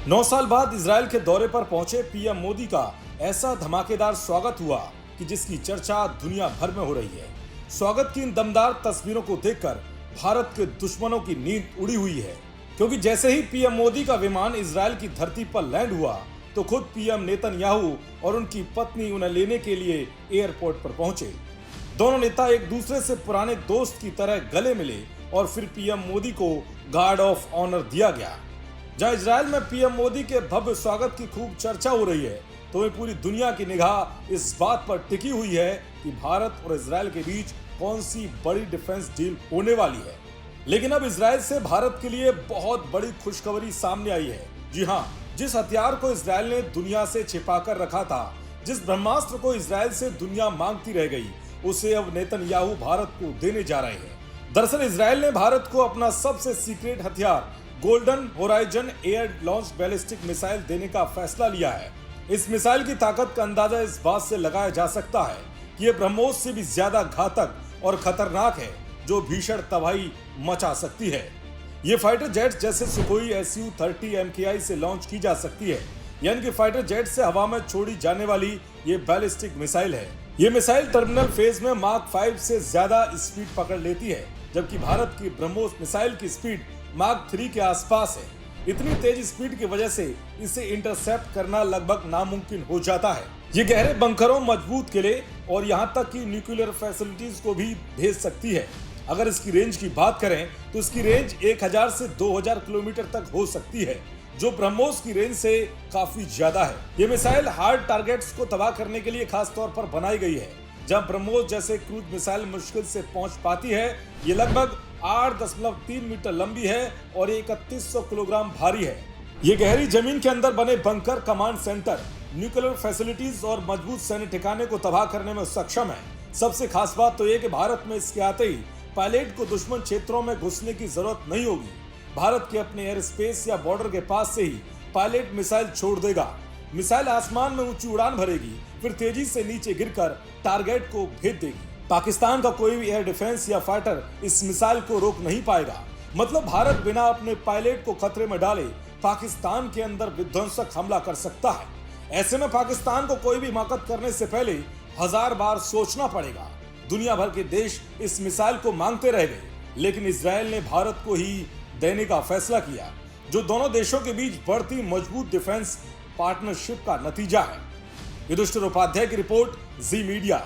9 साल बाद इजराइल के दौरे पर पहुंचे पीएम मोदी का ऐसा धमाकेदार स्वागत हुआ कि जिसकी चर्चा दुनिया भर में हो रही है। स्वागत की इन दमदार तस्वीरों को देखकर भारत के दुश्मनों की नींद उड़ी हुई है, क्योंकि जैसे ही पीएम मोदी का विमान इजराइल की धरती पर लैंड हुआ तो खुद पीएम नेतन्याहू और उनकी पत्नी उन्हें लेने के लिए एयरपोर्ट पर पहुंचे। दोनों नेता एक दूसरे से पुराने दोस्त की तरह गले मिले और फिर पीएम मोदी को गार्ड ऑफ ऑनर दिया गया। जहां इजराइल में पीएम मोदी के भव्य स्वागत की खूब चर्चा हो रही है, तो वहीं पूरी दुनिया की निगाह इस बात पर टिकी हुई है कि भारत और इजराइल के बीच कौन सी बड़ी डिफेंस डील होने वाली है। लेकिन अब इजराइल से भारत के लिए बहुत बड़ी खुशखबरी सामने आई है। जी हां, जिस हथियार को इजराइल ने दुनिया से छिपाकर रखा था, जिस ब्रह्मास्त्र को इजराइल से दुनिया मांगती रह गई, उसे अब नेतन्याहू भारत को देने जा रहे हैं। दरअसल इजराइल ने भारत को अपना सबसे सीक्रेट हथियार golden horizon air launch ballistic missile देने का फैसला लिया है। इस मिसाइल की ताकत का अंदाजा इस बात से लगाया जा सकता है कि यह ब्रह्मोस से भी ज्यादा घातक और खतरनाक है, जो भीषण तबाही मचा सकती है। ये फाइटर जेट जैसे सुखोई Su-30 MKI से लॉन्च की जा सकती है, यानी कि फाइटर जेट से हवा में छोड़ी जाने वाली ये बैलिस्टिक मिसाइल है। ये मिसाइल टर्मिनल फेज में मार्क 5 से ज्यादा स्पीड पकड़ लेती है, जबकि भारत की ब्रह्मोस मिसाइल की स्पीड मार्क 3 के आसपास है। इतनी तेज स्पीड की वजह से इसे इंटरसेप्ट करना लगभग नामुमकिन हो जाता है। ये गहरे बंकरों, मजबूत किले और यहाँ तक कि न्यूक्लियर फैसिलिटीज को भी भेज सकती है। अगर इसकी रेंज की बात करें तो इसकी रेंज 1000 से 2000 किलोमीटर तक हो सकती है, जो ब्रह्मोस की रेंज से काफी ज्यादा है। ये मिसाइल हार्ड टारगेट्स को तबाह करने के लिए खास तौर पर बनाई गई है। जब ब्रह्मोस जैसे क्रूज मिसाइल मुश्किल से पहुंच पाती है, ये लगभग 8.3 मीटर लंबी है और 3100 किलोग्राम भारी है। ये गहरी जमीन के अंदर बने bunker, command centre, nuclear facilities और मजबूत सैन्य ठिकाने को तबाह करने में सक्षम है। सबसे खास बात तो ये कि भारत में इसके आते ही पायलट को दुश्मन क्षेत्रों में घुसने की जरूरत नहीं होगी। भारत के अपने एयर स्पेस या बॉर्डर के पास से ही पायलट मिसाइल छोड़ देगा। मिसाइल आसमान में ऊंची उड़ान भरेगी, फिर तेजी से नीचे गिरकर टारगेट को भेज देगी। पाकिस्तान का कोई भी एयर डिफेंस या फाइटर इस मिसाइल को रोक नहीं पाएगा। मतलब भारत बिना अपने पायलट को खतरे में डाले पाकिस्तान के अंदर विध्वंसक हमला कर सकता है। ऐसे में पाकिस्तान को कोई भी हिमाकत करने से पहले 1000 बार सोचना पड़ेगा। दुनिया भर के देश इस मिसाइल को मांगते रह गए, लेकिन इजराइल ने भारत को ही देने का फैसला किया, जो दोनों देशों के बीच बढ़ती मजबूत डिफेंस पार्टनरशिप का नतीजा है। युधिष्ठिर उपाध्याय की रिपोर्ट, जी मीडिया।